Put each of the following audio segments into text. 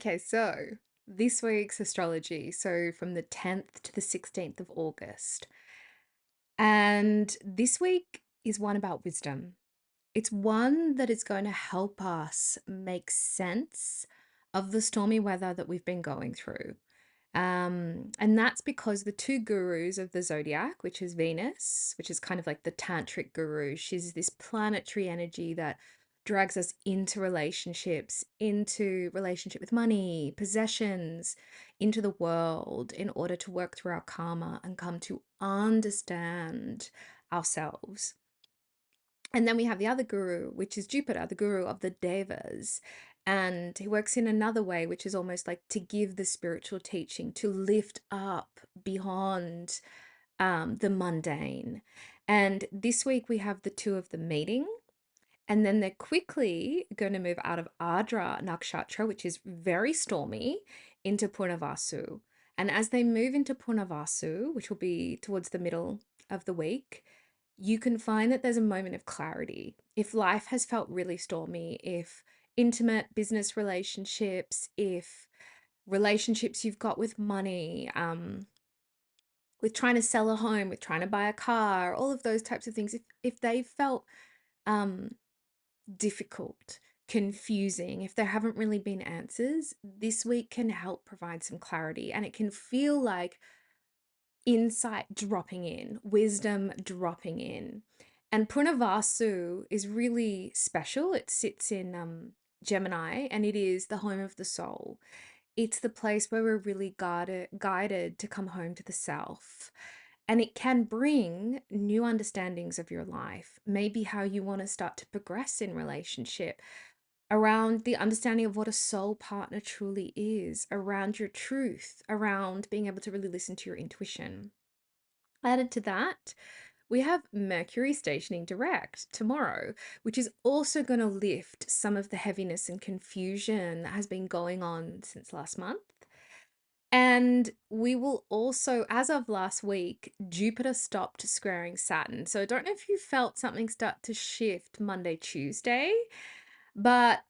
Okay, so this week's astrology, so from the 10th to the 16th of August. And this week is one about wisdom. It's one that is going to help us make sense of the stormy weather that we've been going through. And that's because the two gurus of the zodiac, which is Venus, which is kind of like the Tantric Guru, she's this planetary energy that drags us into relationship with money, possessions, into the world in order to work through our karma and come to understand ourselves. And then we have the other guru, which is Jupiter, the guru of the Devas. And he works in another way, which is almost like to give the spiritual teaching, to lift up beyond the mundane. And this week we have the two of them meeting. And then they're quickly going to move out of Ardra Nakshatra, which is very stormy, into Punarvasu. And as they move into Punarvasu, which will be towards the middle of the week, you can find that there's a moment of clarity. If life has felt really stormy, if intimate business relationships, if relationships you've got with money, with trying to sell a home, with trying to buy a car, all of those types of things, if they felt um, difficult, confusing, if there haven't really been answers, this week can help provide some clarity, and it can feel like insight dropping in, wisdom dropping in. And Punarvasu is really special. It sits in Gemini, and it is the home of the soul. It's the place where we're really guided to come home to the self. And it can bring new understandings of your life, maybe how you want to start to progress in relationship, around the understanding of what a soul partner truly is, around your truth, around being able to really listen to your intuition. Added to that, we have Mercury stationing direct tomorrow, which is also going to lift some of the heaviness and confusion that has been going on since last month. And we will also, as of last week, Jupiter stopped squaring Saturn. So I don't know if you felt something start to shift Monday, Tuesday, but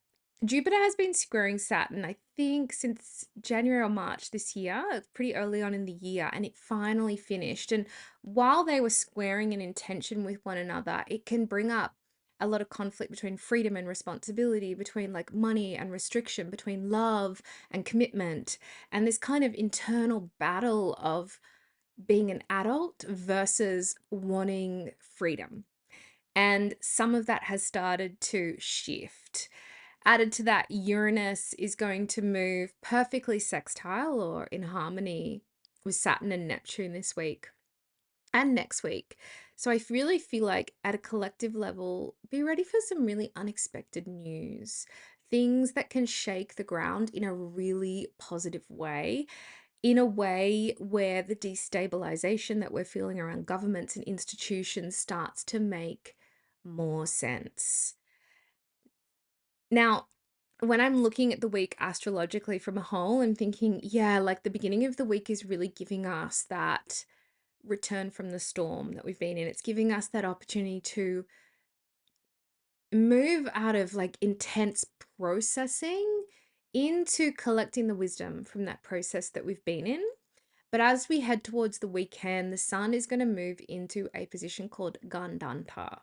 Jupiter has been squaring Saturn, I think, since January or March this year. It's pretty early on in the year, and it finally finished. And while they were squaring an intention with one another, it can bring up a lot of conflict between freedom and responsibility, between like money and restriction, between love and commitment, and this kind of internal battle of being an adult versus wanting freedom. And some of that has started to shift. Added to that, Uranus is going to move perfectly sextile or in harmony with Saturn and Neptune this week and next week. So I really feel like at a collective level, be ready for some really unexpected news, things that can shake the ground in a really positive way, in a way where the destabilization that we're feeling around governments and institutions starts to make more sense. Now, when I'm looking at the week astrologically from a whole, I'm thinking, yeah, like the beginning of the week is really giving us that return from the storm that we've been in. It's giving us that opportunity to move out of like intense processing into collecting the wisdom from that process that we've been in. But as we head towards the weekend, the sun is going to move into a position called Gandanta.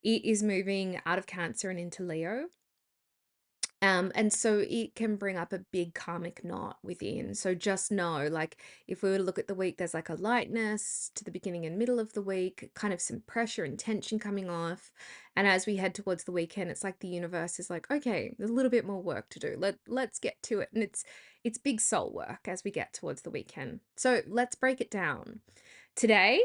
It is moving out of Cancer and into Leo. And so it can bring up a big karmic knot within. So just know, like, if we were to look at the week, there's like a lightness to the beginning and middle of the week, kind of some pressure and tension coming off. And as we head towards the weekend, it's like the universe is like, okay, there's a little bit more work to do. Let's get to it. And it's big soul work as we get towards the weekend. So let's break it down. Today,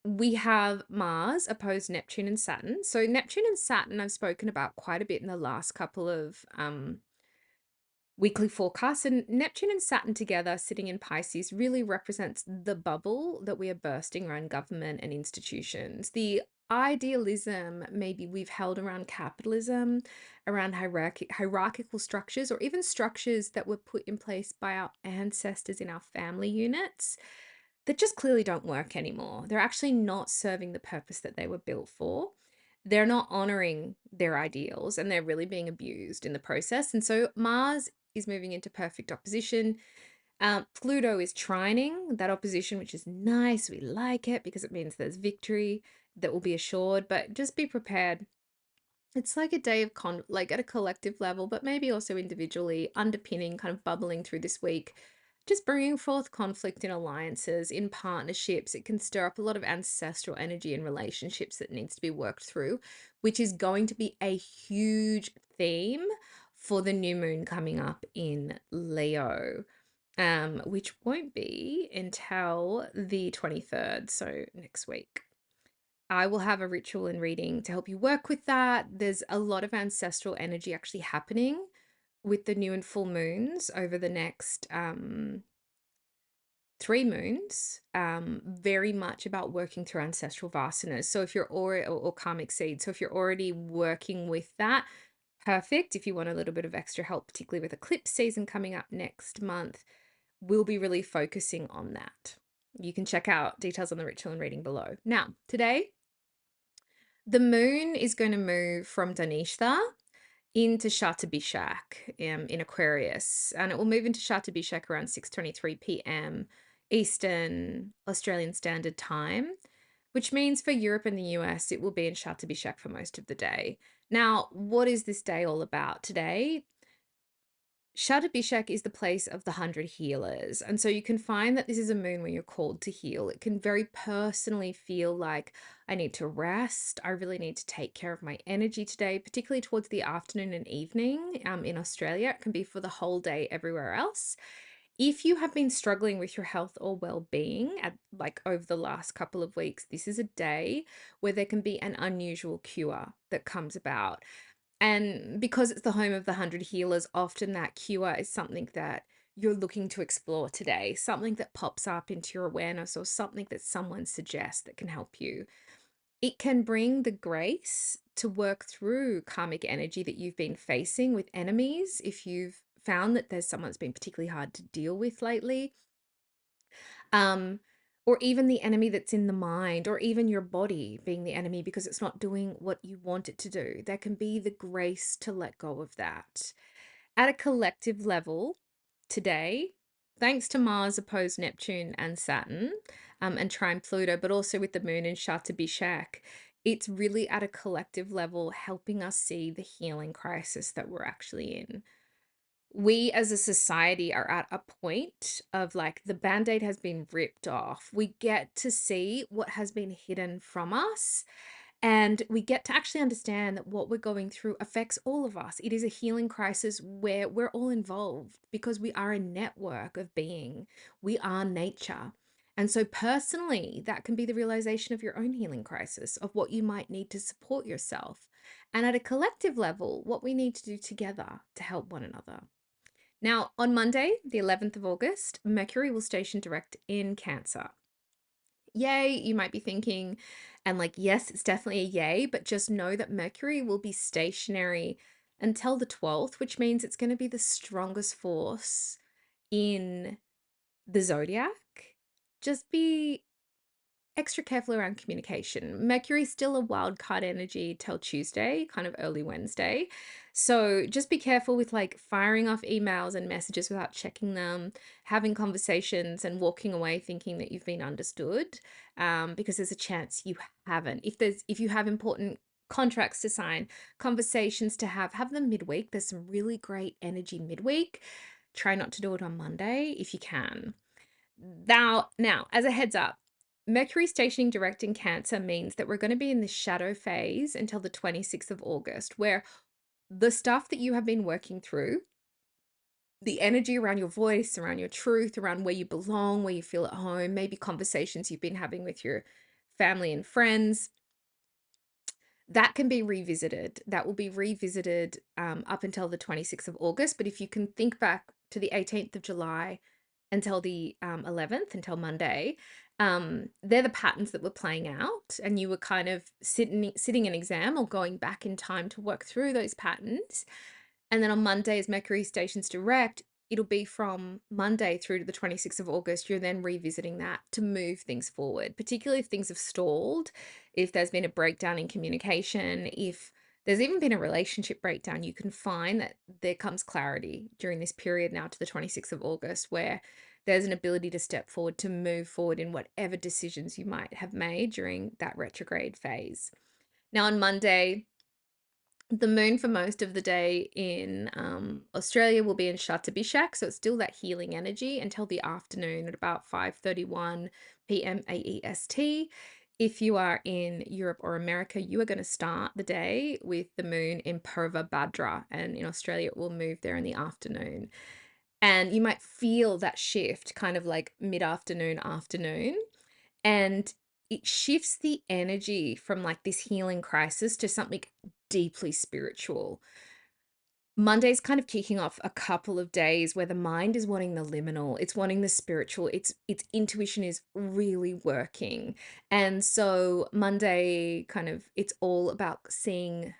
we have Mars opposed Neptune and Saturn. So Neptune and Saturn I've spoken about quite a bit in the last couple of weekly forecasts. And Neptune and Saturn together sitting in Pisces really represents the bubble that we are bursting around government and institutions. The idealism maybe we've held around capitalism, around hierarchical structures, or even structures that were put in place by our ancestors in our family units that just clearly don't work anymore. They're actually not serving the purpose that they were built for. They're not honoring their ideals, and they're really being abused in the process. And so Mars is moving into perfect opposition. Pluto is trining that opposition, which is nice. We like it because it means there's victory that will be assured, but just be prepared. It's like a day of like at a collective level, but maybe also individually, underpinning, kind of bubbling through this week, just bringing forth conflict in alliances, in partnerships. It can stir up a lot of ancestral energy in relationships that needs to be worked through, which is going to be a huge theme for the new moon coming up in Leo, which won't be until the 23rd, so next week. I will have a ritual and reading to help you work with that. There's a lot of ancestral energy actually happening with the new and full moons over the next 3 moons, very much about working through ancestral vasanas. So if you're already, or karmic seeds, so if you're already working with that, perfect. If you want a little bit of extra help, particularly with eclipse season coming up next month, we'll be really focusing on that. You can check out details on the ritual and reading below. Now, today, the moon is going to move from Dhanishta into Shatabishak in Aquarius, and it will move into Shatabishak around 6:23 p.m. Eastern Australian Standard Time, which means for Europe and the US, it will be in Shatabishak for most of the day. Now, what is this day all about today? Shatabishak is the place of the 100 healers. And so you can find that this is a moon where you're called to heal. It can very personally feel like I need to rest. I really need to take care of my energy today, particularly towards the afternoon and evening in Australia. It can be for the whole day everywhere else. If you have been struggling with your health or well-being at like over the last couple of weeks, this is a day where there can be an unusual cure that comes about. And because it's the home of the 100 healers, often that cure is something that you're looking to explore today, something that pops up into your awareness or something that someone suggests that can help you. It can bring the grace to work through karmic energy that you've been facing with enemies. If you've found that there's someone that's been particularly hard to deal with lately, um, or even the enemy that's in the mind, or even your body being the enemy because it's not doing what you want it to do. There can be the grace to let go of that. At a collective level, today, thanks to Mars opposed Neptune and Saturn, and trine Pluto, but also with the moon in Shatabishak, it's really at a collective level helping us see the healing crisis that we're actually in. We as a society are at a point of like the band-aid has been ripped off. We get to see what has been hidden from us, and we get to actually understand that what we're going through affects all of us. It is a healing crisis where we're all involved because we are a network of being. We are nature. And so personally, that can be the realization of your own healing crisis, of what you might need to support yourself. And at a collective level, what we need to do together to help one another. Now, on Monday, the 11th of August, Mercury will station direct in Cancer. Yay, you might be thinking, and like, yes, it's definitely a yay, but just know that Mercury will be stationary until the 12th, which means it's going to be the strongest force in the zodiac. Just be extra careful around communication. Mercury's still a wild card energy till Tuesday, kind of early Wednesday. So just be careful with like firing off emails and messages without checking them, having conversations and walking away thinking that you've been understood, because there's a chance you haven't. If you have important contracts to sign, conversations to have them midweek. There's some really great energy midweek. Try not to do it on Monday if you can. Now, as a heads up, Mercury stationing direct in Cancer means that we're going to be in the shadow phase until the 26th of August, where the stuff that you have been working through, the energy around your voice, around your truth, around where you belong, where you feel at home, maybe conversations you've been having with your family and friends, that can be revisited. That will be revisited up until the 26th of August. But if you can think back to the 18th of July until the 11th, until Monday, they're the patterns that were playing out, and you were kind of sitting an exam or going back in time to work through those patterns. And then on Monday, as Mercury stations direct, it'll be from Monday through to the 26th of August. You're then revisiting that to move things forward, particularly if things have stalled, if there's been a breakdown in communication, if There's even been a relationship breakdown. You can find that there comes clarity during this period now to the 26th of August, where there's an ability to step forward, to move forward in whatever decisions you might have made during that retrograde phase. Now, on Monday, the moon for most of the day in Australia will be in Shatabishak, so it's still that healing energy until the afternoon at about 5:31 p.m. AEST. If you are in Europe or America, you are going to start the day with the moon in Purva Bhadra, and in Australia, it will move there in the afternoon. And you might feel that shift kind of like mid-afternoon, afternoon. And it shifts the energy from like this healing crisis to something deeply spiritual. Monday's kind of kicking off a couple of days where the mind is wanting the liminal, it's wanting the spiritual, its intuition is really working. And so Monday kind of it's all about seeing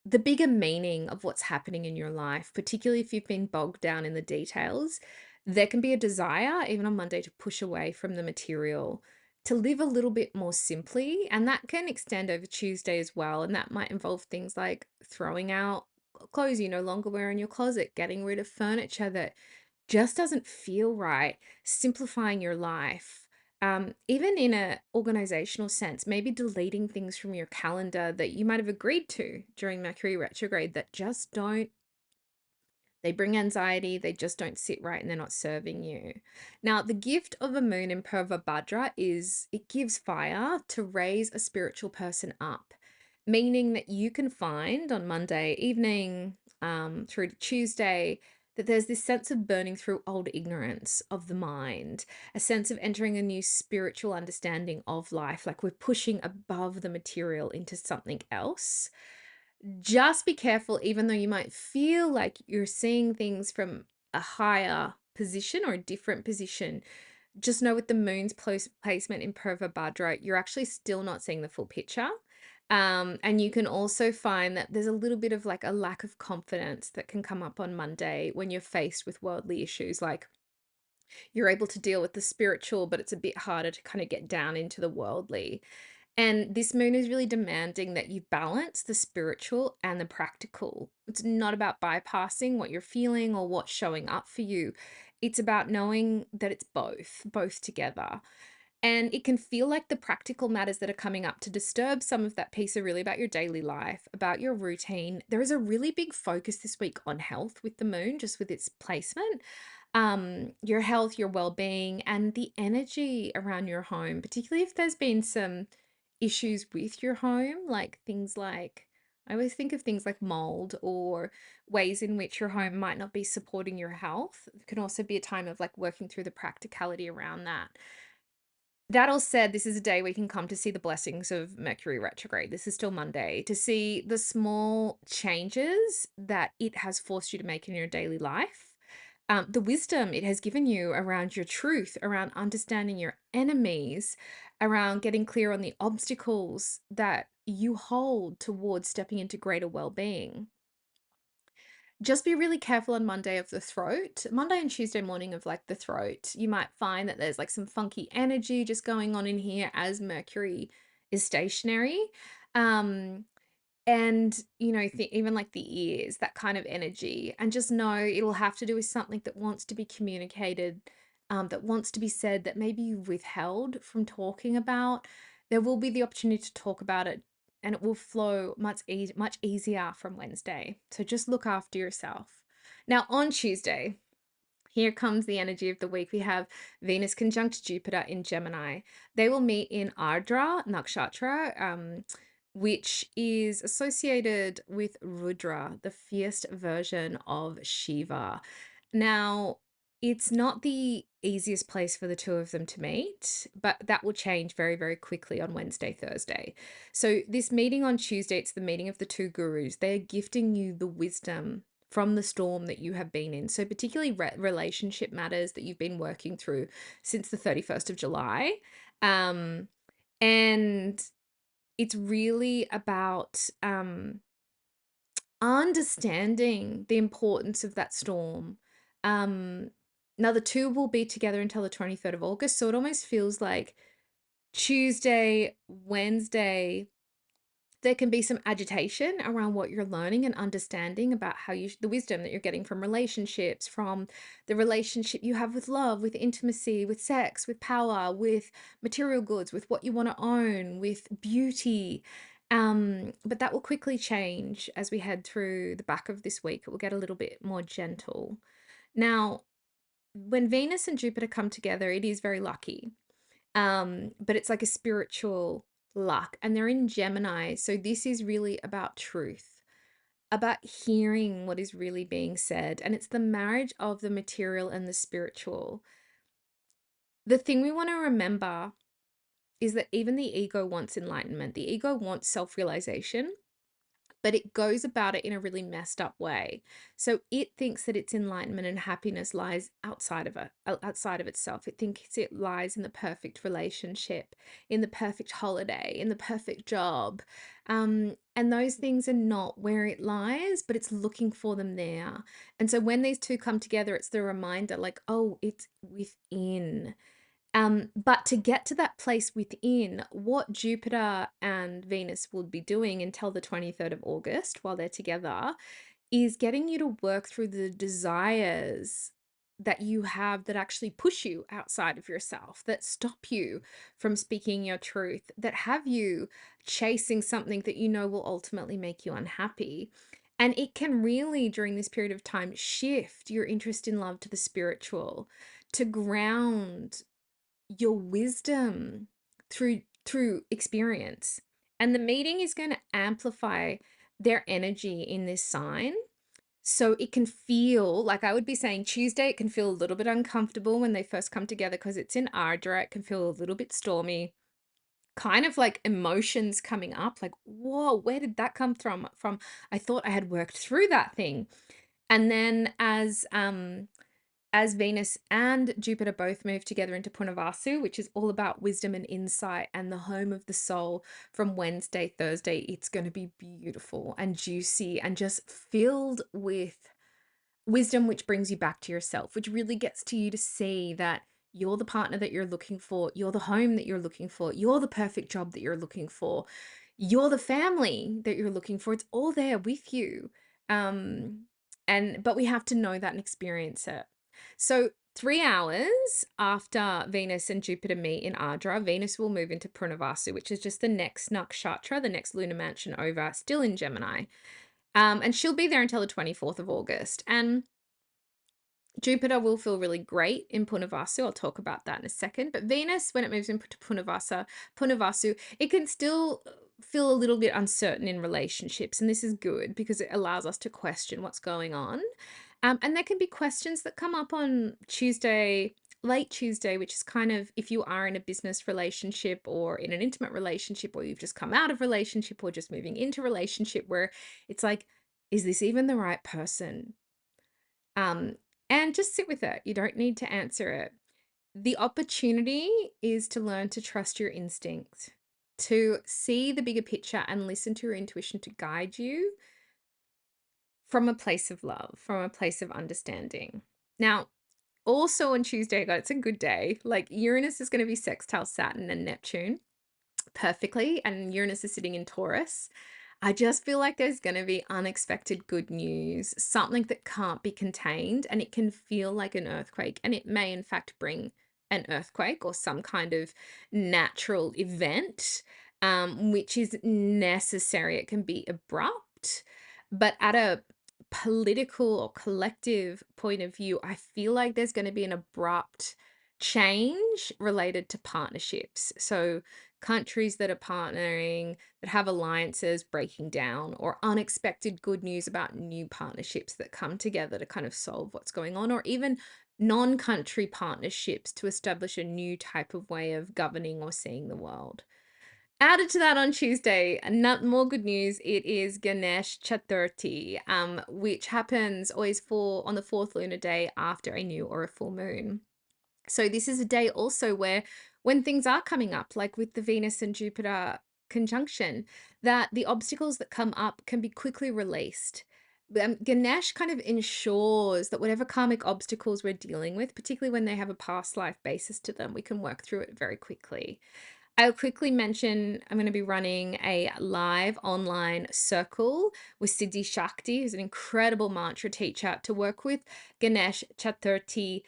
the bigger meaning of what's happening in your life, particularly if you've been bogged down in the details. There can be a desire, even on Monday, to push away from the material, to live a little bit more simply. And that can extend over Tuesday as well. And that might involve things like throwing out clothes you no longer wear in your closet, getting rid of furniture that just doesn't feel right, simplifying your life. Even in a organizational sense, maybe deleting things from your calendar that you might have agreed to during Mercury retrograde that just don't, they bring anxiety, they just don't sit right and they're not serving you. Now, the gift of a moon in Purva Bhadra is it gives fire to raise a spiritual person up, meaning that you can find on Monday evening through to Tuesday that there's this sense of burning through old ignorance of the mind, a sense of entering a new spiritual understanding of life, like we're pushing above the material into something else. Just be careful, even though you might feel like you're seeing things from a higher position or a different position. Just know with the moon's placement in Purva Bhadra, you're actually still not seeing the full picture. And you can also find that there's a little bit of like a lack of confidence that can come up on Monday when you're faced with worldly issues. Like you're able to deal with the spiritual, but it's a bit harder to kind of get down into the worldly. And this moon is really demanding that you balance the spiritual and the practical. It's not about bypassing what you're feeling or what's showing up for you. It's about knowing that it's both together. And it can feel like the practical matters that are coming up to disturb some of that piece are really about your daily life, about your routine. There is a really big focus this week on health with the moon, just with its placement. Your health, your well-being, and the energy around your home, particularly if there's been some issues with your home, like things like I always think of things like mold or ways in which your home might not be supporting your health. It can also be a time of like working through the practicality around that. That all said, this is a day we can come to see the blessings of Mercury retrograde. This is still Monday, to see the small changes that it has forced you to make in your daily life, the wisdom it has given you around your truth, around understanding your enemies, around getting clear on the obstacles that you hold towards stepping into greater well-being. Just be really careful on Monday of the throat. Monday and Tuesday morning of like the throat. You might find that there's like some funky energy just going on in here as Mercury is stationary. Um, and even like the ears, that kind of energy. And just know it'll have to do with something that wants to be communicated, that wants to be said, that maybe you've withheld from talking about. There will be the opportunity to talk about it and it will flow much easier from Wednesday. So just look after yourself. Now on Tuesday, here comes the energy of the week. We have Venus conjunct Jupiter in Gemini. They will meet in Ardra, Nakshatra, which is associated with Rudra, the fierce version of Shiva. Now, it's not the easiest place for the two of them to meet, but that will change very, very quickly on Wednesday, Thursday. So, this meeting on Tuesday, it's the meeting of the two gurus. They're gifting you the wisdom from the storm that you have been in. So, particularly relationship matters that you've been working through since the 31st of July. Um, and it's really about understanding the importance of that storm. Um, Now, the two will be together until the 23rd of August. So it almost feels like Tuesday, Wednesday, There can be some agitation around what you're learning and understanding about how the wisdom that you're getting from relationships, from the relationship you have with love, with intimacy, with sex, with power, with material goods, with what you want to own, with beauty. But that will quickly change as we head through the back of this week. It will get a little bit more gentle. Now, when Venus and Jupiter come together, it is very lucky. But it's like a spiritual luck, and they're in Gemini. So this is really about truth, about hearing what is really being said. And it's the marriage of the material and the spiritual. The thing we want to remember is that even the ego wants enlightenment, the ego wants self realization, but it goes about it in a really messed up way. So it thinks that its enlightenment and happiness lies outside of it, outside of itself. It thinks it lies in the perfect relationship, in the perfect holiday, in the perfect job. And those things are not where it lies, but it's looking for them there. And so when these two come together, it's the reminder like, oh, it's within. But to get to that place within, what Jupiter and Venus will be doing until the 23rd of August while they're together is getting you to work through the desires that you have that actually push you outside of yourself, that stop you from speaking your truth, that have you chasing something that you know will ultimately make you unhappy. And it can really, during this period of time, shift your interest in love to the spiritual, to ground your wisdom through experience. And the meeting is going to amplify their energy in this sign. So it can feel like, I would be saying Tuesday, it can feel a little bit uncomfortable when they first come together because it's in Ardra. It can feel a little bit stormy, kind of like emotions coming up, like, whoa, where did that come from? I thought I had worked through that thing. And then as Venus and Jupiter both move together into Punarvasu, which is all about wisdom and insight and the home of the soul, from Wednesday, Thursday, it's going to be beautiful and juicy and just filled with wisdom, which brings you back to yourself, which really gets to you to see that you're the partner that you're looking for, you're the home that you're looking for, you're the perfect job that you're looking for, you're the family that you're looking for. It's all there with you. But we have to know that and experience it. So 3 hours after Venus and Jupiter meet in Ardra, Venus will move into Punarvasu, which is just the next Nakshatra, the next lunar mansion over, still in Gemini. And she'll be there until the 24th of August. And Jupiter will feel really great in Punarvasu. I'll talk about that in a second. But Venus, when it moves into Punarvasu, it can still feel a little bit uncertain in relationships. And this is good because it allows us to question what's going on. And there can be questions that come up on Tuesday, late Tuesday, which is kind of if you are in a business relationship or in an intimate relationship, or you've just come out of relationship or just moving into relationship, where it's like, is this even the right person? Um, and just sit with it. You don't need to answer it. The opportunity is to learn to trust your instincts, to see the bigger picture and listen to your intuition to guide you from a place of love, from a place of understanding. Now, also on Tuesday, God, it's a good day. Like Uranus is going to be sextile Saturn and Neptune perfectly, and Uranus is sitting in Taurus. I just feel like there's going to be unexpected good news, something that can't be contained, and it can feel like an earthquake, and it may in fact bring an earthquake or some kind of natural event, which is necessary. It can be abrupt, but at a political or collective point of view, I feel like there's going to be an abrupt change related to partnerships. So countries that are partnering, that have alliances breaking down, or unexpected good news about new partnerships that come together to kind of solve what's going on, or even non-country partnerships to establish a new type of way of governing or seeing the world. Added to that on Tuesday, more good news, it is Ganesh Chaturthi, which happens always on the fourth lunar day after a new or a full moon. So this is a day also where when things are coming up, like with the Venus and Jupiter conjunction, that the obstacles that come up can be quickly released. Ganesh kind of ensures that whatever karmic obstacles we're dealing with, particularly when they have a past life basis to them, we can work through it very quickly. I'll quickly mention I'm going to be running a live online circle with Siddhi Shakti, who's an incredible mantra teacher, to work with Ganesh Chaturthi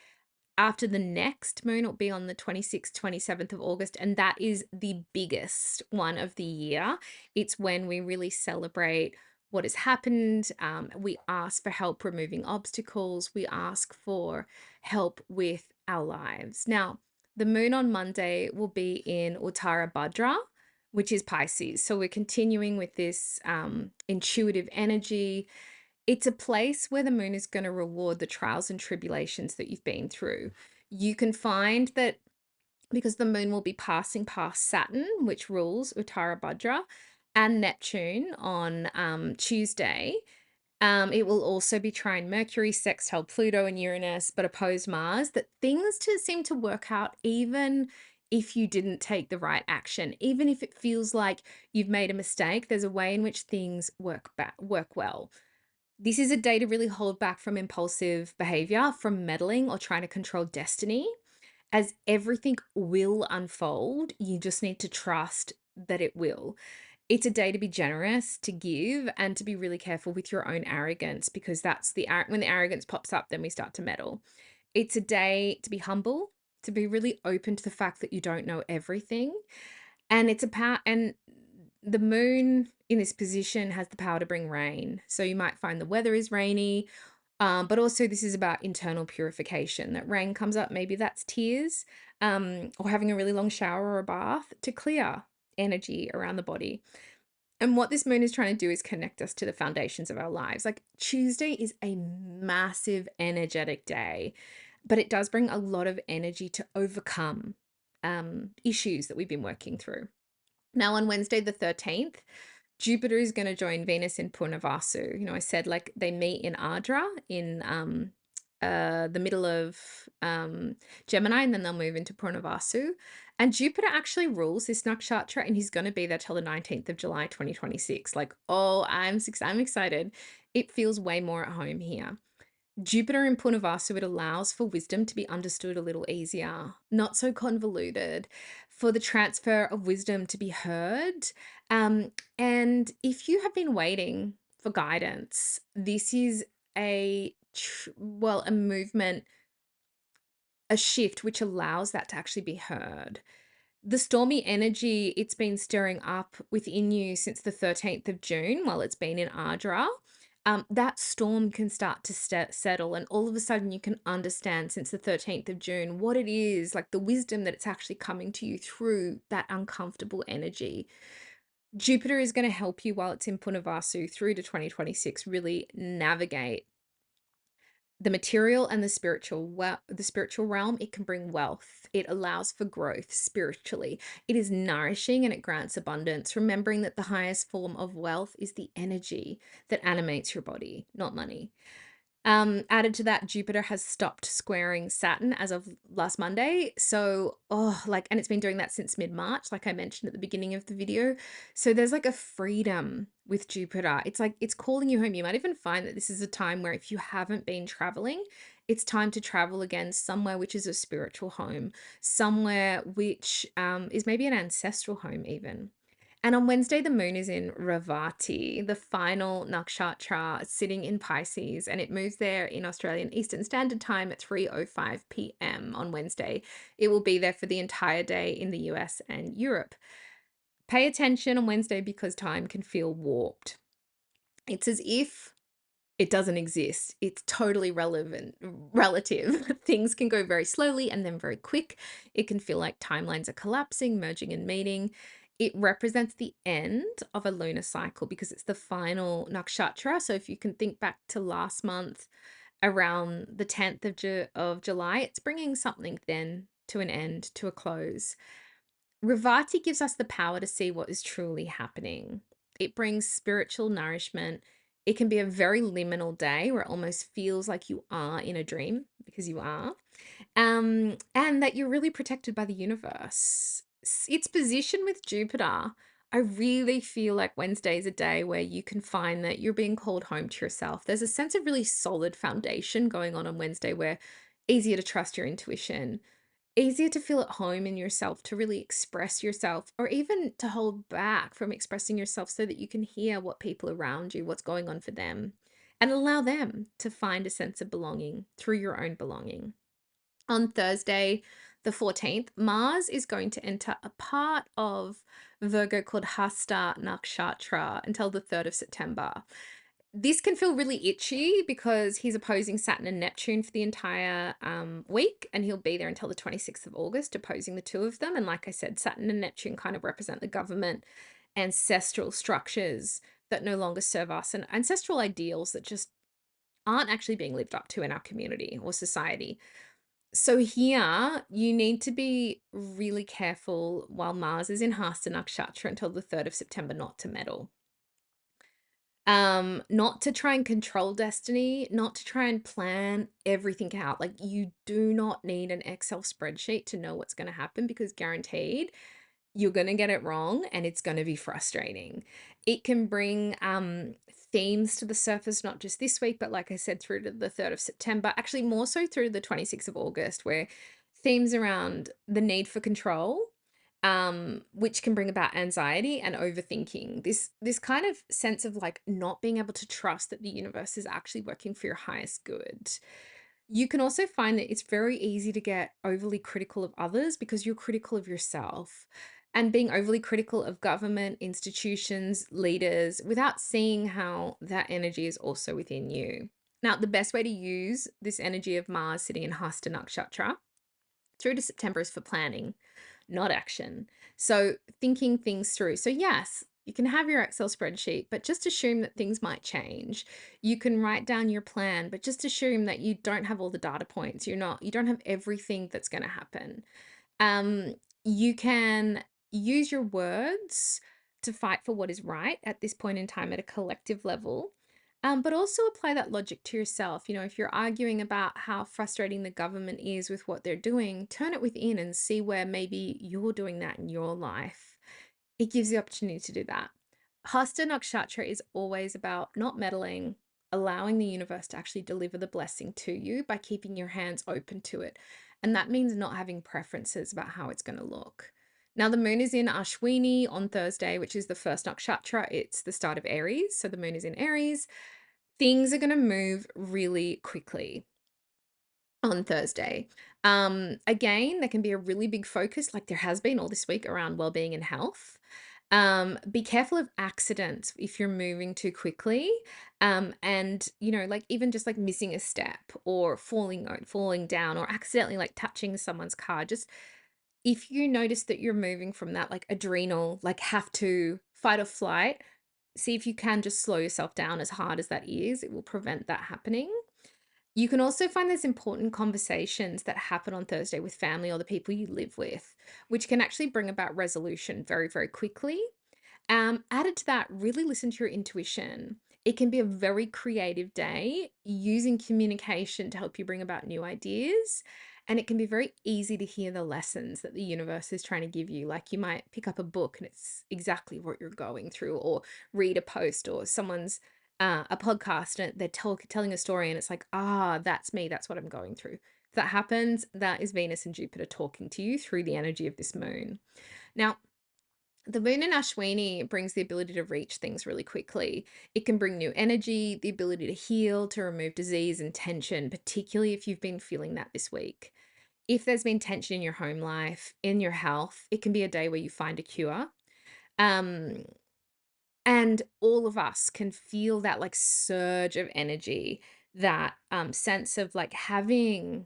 after the next moon. Will be on the 26th, 27th of August, and that is the biggest one of the year. It's when we really celebrate what has happened. We ask for help removing obstacles. We ask for help with our lives. Now, the moon on Monday will be in Uttara Bhadra, which is Pisces. So we're continuing with this intuitive energy. It's a place where the moon is going to reward the trials and tribulations that you've been through. You can find that because the moon will be passing past Saturn, which rules Uttara Bhadra, and Neptune on Tuesday. It will also be trine Mercury, sextile Pluto and Uranus, but opposed Mars, that things seem to work out even if you didn't take the right action. Even if it feels like you've made a mistake, there's a way in which things work well. This is a day to really hold back from impulsive behavior, from meddling or trying to control destiny, as everything will unfold. You just need to trust that it will. It's a day to be generous, to give, and to be really careful with your own arrogance, because that's when the arrogance pops up, then we start to meddle. It's a day to be humble, to be really open to the fact that you don't know everything. And it's a power, and the moon in this position has the power to bring rain. So you might find the weather is rainy, but also this is about internal purification. That rain comes up, maybe that's tears, or having a really long shower or a bath to clear energy around the body. And what this moon is trying to do is connect us to the foundations of our lives. Like Tuesday is a massive energetic day, but it does bring a lot of energy to overcome issues that we've been working through. Now, on Wednesday, the 13th, Jupiter is going to join Venus in Punarvasu. I said like they meet in Ardra in the middle of Gemini, and then they'll move into Punarvasu. And Jupiter actually rules this nakshatra, and he's going to be there till the 19th of July, 2026. Like, oh, I'm excited. It feels way more at home here. Jupiter in Punarvasu, it allows for wisdom to be understood a little easier, not so convoluted, for the transfer of wisdom to be heard. And if you have been waiting for guidance, this is a movement, a shift which allows that to actually be heard. The stormy energy it's been stirring up within you since the 13th of June while it's been in Ardra, that storm can start to settle, and all of a sudden you can understand since the 13th of June what it is, like the wisdom that it's actually coming to you through that uncomfortable energy. Jupiter is going to help you while it's in Punarvasu through to 2026 really navigate the material and the spiritual realm. It can bring wealth. It allows for growth spiritually. It is nourishing and it grants abundance, remembering that the highest form of wealth is the energy that animates your body, not money. Added to that, Jupiter has stopped squaring Saturn as of last Monday. So, and it's been doing that since mid-March, like I mentioned at the beginning of the video. So there's like a freedom with Jupiter. It's like it's calling you home. You might even find that this is a time where if you haven't been traveling, it's time to travel again somewhere which is a spiritual home, somewhere which is maybe an ancestral home even. And on Wednesday, the moon is in Ravati, the final nakshatra, sitting in Pisces, and it moves there in Australian Eastern Standard Time at 3:05 p.m. on Wednesday. It will be there for the entire day in the US and Europe. Pay attention on Wednesday because time can feel warped. It's as if it doesn't exist. It's totally relative. Things can go very slowly and then very quick. It can feel like timelines are collapsing, merging and meeting. It represents the end of a lunar cycle because it's the final nakshatra. So if you can think back to last month around the 10th of July, it's bringing something then to an end, to a close. Ravati gives us the power to see what is truly happening. It brings spiritual nourishment. It can be a very liminal day where it almost feels like you are in a dream, because you are, and that you're really protected by the universe. Its position with Jupiter, I really feel like Wednesday is a day where you can find that you're being called home to yourself. There's a sense of really solid foundation going on Wednesday where easier to trust your intuition. easier to feel at home in yourself, to really express yourself, or even to hold back from expressing yourself so that you can hear what people around you, what's going on for them, and allow them to find a sense of belonging through your own belonging. On Thursday, the 14th, Mars is going to enter a part of Virgo called Hasta Nakshatra until the 3rd of September. This can feel really itchy because he's opposing Saturn and Neptune for the entire week, and he'll be there until the 26th of August, opposing the two of them. And like I said, Saturn and Neptune kind of represent the government, ancestral structures that no longer serve us, and ancestral ideals that just aren't actually being lived up to in our community or society. So here, you need to be really careful while Mars is in Hasta Nakshatra until the 3rd of September not to meddle. Not to try and control destiny, not to try and plan everything out. Like, you do not need an Excel spreadsheet to know what's going to happen, because guaranteed you're going to get it wrong and it's going to be frustrating. It can bring themes to the surface, not just this week, but like I said, through to the 3rd of September, actually more so through the 26th of August, where themes around the need for control, which can bring about anxiety and overthinking. This kind of sense of like not being able to trust that the universe is actually working for your highest good. You can also find that it's very easy to get overly critical of others because you're critical of yourself, and being overly critical of government, institutions, leaders, without seeing how that energy is also within you. Now, the best way to use this energy of Mars sitting in Hasta Nakshatra through to September is for planning, not action. So thinking things through. So yes, you can have your Excel spreadsheet, but just assume that things might change. You can write down your plan, but just assume that you don't have all the data points. You don't have everything that's going to happen. Um, you can use your words to fight for what is right at this point in time at a collective level. But also apply that logic to yourself. If you're arguing about how frustrating the government is with what they're doing, turn it within and see where maybe you're doing that in your life. It gives you the opportunity to do that. Hasta Nakshatra is always about not meddling, allowing the universe to actually deliver the blessing to you by keeping your hands open to it. And that means not having preferences about how it's going to look. Now, the moon is in Ashwini on Thursday, which is the first nakshatra. It's the start of Aries. So the moon is in Aries. Things are going to move really quickly on Thursday. Again, there can be a really big focus, like there has been all this week, around well-being and health. Be careful of accidents if you're moving too quickly. And like even just like missing a step or falling down or accidentally like touching someone's car. Just if you notice that you're moving from that like adrenal, like have to fight or flight, see if you can just slow yourself down. As hard as that is, it will prevent that happening. You can also find there's important conversations that happen on Thursday with family or the people you live with, which can actually bring about resolution very, very quickly. Added to that, really listen to your intuition. It can be a very creative day using communication to help you bring about new ideas. And it can be very easy to hear the lessons that the universe is trying to give you. Like you might pick up a book and it's exactly what you're going through, or read a post or someone's a podcast and they're telling a story and it's like, that's me. That's what I'm going through. If that happens, that is Venus and Jupiter talking to you through the energy of this moon. Now, the moon in Ashwini brings the ability to reach things really quickly. It can bring new energy, the ability to heal, to remove disease and tension, particularly if you've been feeling that this week. If there's been tension in your home life, in your health, it can be a day where you find a cure. Um, and all of us can feel that like surge of energy, that sense of like having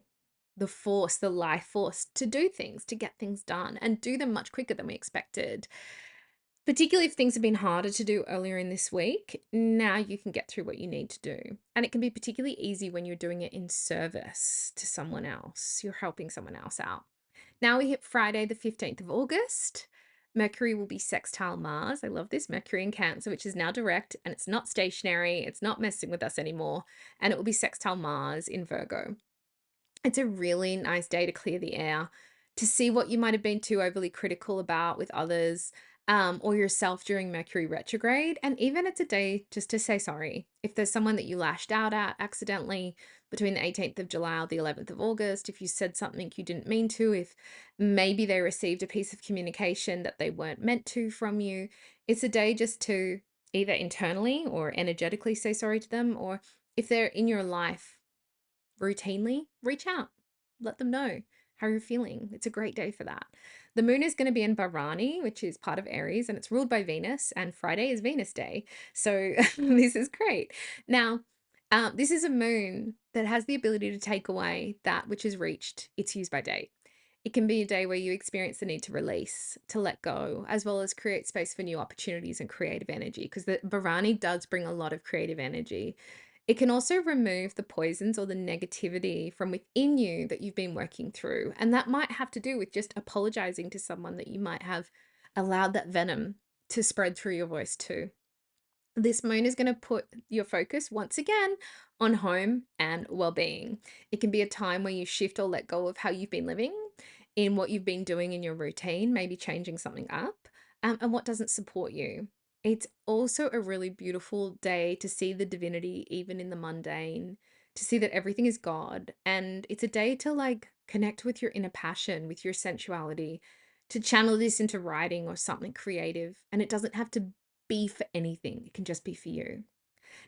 the force, the life force to do things, to get things done and do them much quicker than we expected. Particularly if things have been harder to do earlier in this week, now you can get through what you need to do. And it can be particularly easy when you're doing it in service to someone else. You're helping someone else out. Now we hit Friday, the 15th of August. Mercury will be sextile Mars. I love this. Mercury in Cancer, which is now direct and it's not stationary. It's not messing with us anymore. And it will be sextile Mars in Virgo. It's a really nice day to clear the air, to see what you might have been too overly critical about with others, or yourself during Mercury retrograde. And even it's a day just to say sorry. If there's someone that you lashed out at accidentally between the 18th of July or the 11th of August, if you said something you didn't mean to, if maybe they received a piece of communication that they weren't meant to from you, it's a day just to either internally or energetically say sorry to them, or if they're in your life routinely, reach out, let them know how you're feeling. It's a great day for that. The moon is going to be in Bharani, which is part of Aries, and it's ruled by Venus, and Friday is Venus Day. So this is great. Now, this is a moon that has the ability to take away that which has reached its use by date. It can be a day where you experience the need to release, to let go, as well as create space for new opportunities and creative energy, because the Bharani does bring a lot of creative energy. It can also remove the poisons or the negativity from within you that you've been working through. And that might have to do with just apologizing to someone that you might have allowed that venom to spread through your voice too. This moon is going to put your focus once again on home and well-being. It can be a time where you shift or let go of how you've been living, in what you've been doing in your routine, maybe changing something up, and what doesn't support you. It's also a really beautiful day to see the divinity even in the mundane, to see that everything is God. And it's a day to like connect with your inner passion, with your sensuality, to channel this into writing or something creative. And it doesn't have to be for anything, it can just be for you.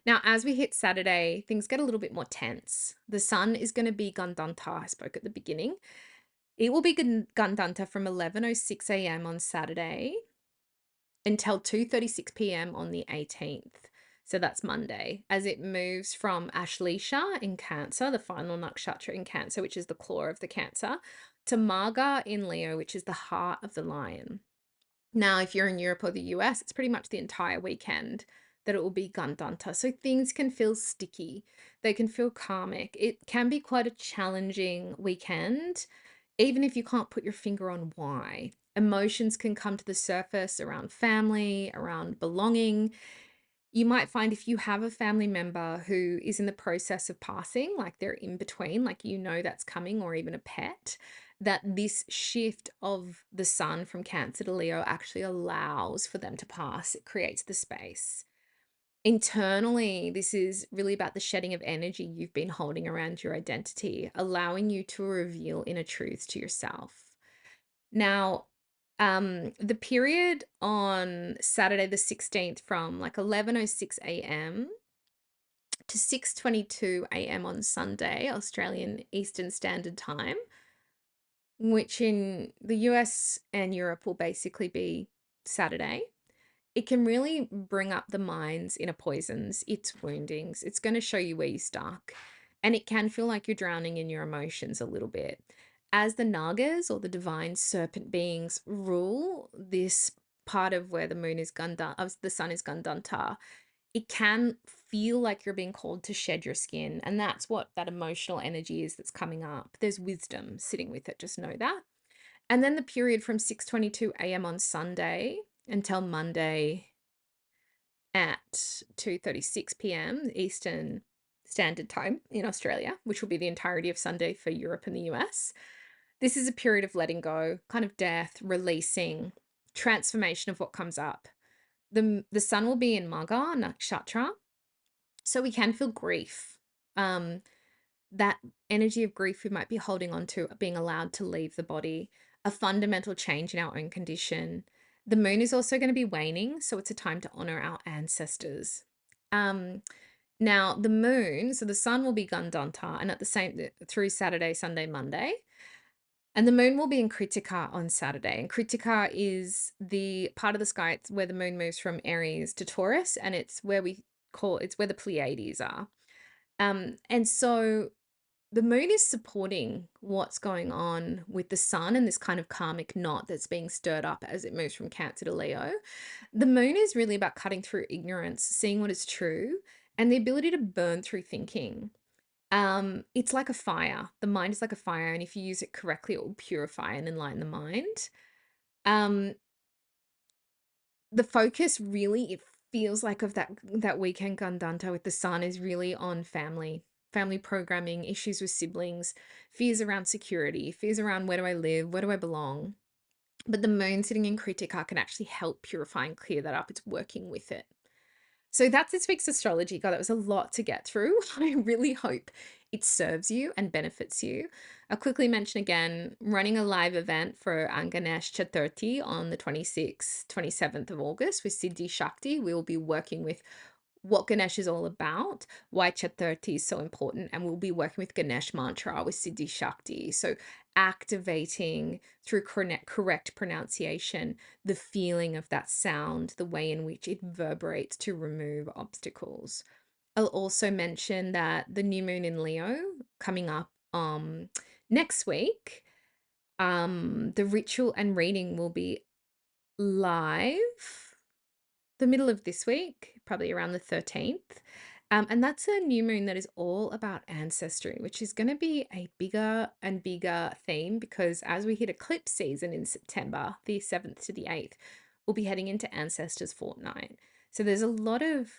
Now, as we hit Saturday, things get a little bit more tense. The sun is going to be Gandanta. I spoke at the beginning. It will be Gandanta from 11:06 a.m. on Saturday until 2:36 p.m. on the 18th. So that's Monday, as it moves from Ashleisha in Cancer, the final nakshatra in Cancer, which is the claw of the Cancer, to Marga in Leo, which is the heart of the lion. Now, if you're in Europe or the US, it's pretty much the entire weekend that it will be Gandanta. So things can feel sticky. They can feel karmic. It can be quite a challenging weekend, even if you can't put your finger on why. Emotions can come to the surface around family, around belonging. You might find if you have a family member who is in the process of passing, like they're in between, like you know that's coming, or even a pet, that this shift of the sun from Cancer to Leo actually allows for them to pass. It creates the space. Internally, this is really about the shedding of energy you've been holding around your identity, allowing you to reveal inner truths to yourself. Now, the period on Saturday the 16th from like 11:06 a.m. to 6:22 a.m. on Sunday, Australian Eastern Standard Time, which in the US and Europe will basically be Saturday. It can really bring up the mind's inner poisons, its woundings. It's going to show you where you're stuck. And it can feel like you're drowning in your emotions a little bit. As the Nagas or the divine serpent beings rule this part of where the moon is the sun is Gandanta, it can feel like you're being called to shed your skin. And that's what that emotional energy is that's coming up. There's wisdom sitting with it, just know that. And then the period from 6:22 a.m. on Sunday until Monday at 2:36 p.m. Eastern Standard Time in Australia, which will be the entirety of Sunday for Europe and the US. This is a period of letting go, kind of death, releasing, transformation of what comes up. The sun will be in Magha Nakshatra, so we can feel grief. That energy of grief we might be holding on to being allowed to leave the body, a fundamental change in our own condition. The moon is also going to be waning, so it's a time to honor our ancestors. Um, Now the moon, so the sun will be Gandanta, and at the same through Saturday, Sunday, Monday, and the moon will be in Kritika on Saturday. And Kritika is the part of the sky where the moon moves from Aries to Taurus, and it's where it's where the Pleiades are. And so the moon is supporting what's going on with the sun and this kind of karmic knot that's being stirred up as it moves from Cancer to Leo. The moon is really about cutting through ignorance, seeing what is true, and the ability to burn through thinking. It's like a fire. The mind is like a fire, and if you use it correctly, it will purify and enlighten the mind. Um, the focus really, it feels like of that weekend Gandanta with the sun is really on family programming, issues with siblings, fears around security, fears around where do I live, where do I belong. But the moon sitting in Kritika can actually help purify and clear that up. It's working with it. So that's this week's astrology. God, that was a lot to get through. I really hope it serves you and benefits you. I'll quickly mention again, running a live event for Ganesh Chaturthi on the 26th, 27th of August with Siddhi Shakti. We will be working with what Ganesh is all about, why Chaturthi is so important, and we'll be working with Ganesh mantra with Siddhi Shakti. So activating through correct pronunciation, the feeling of that sound, the way in which it reverberates to remove obstacles. I'll also mention that the new moon in Leo coming up next week, the ritual and reading will be live the middle of this week, probably around the 13th. And that's a new moon that is all about ancestry, which is going to be a bigger and bigger theme because as we hit eclipse season in September, the 7th to the 8th, we'll be heading into Ancestors Fortnight. So there's a lot of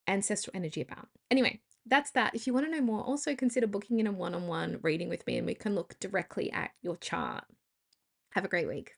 ancestral energy about. Anyway, that's that. If you want to know more, also consider booking in a one-on-one reading with me and we can look directly at your chart. Have a great week.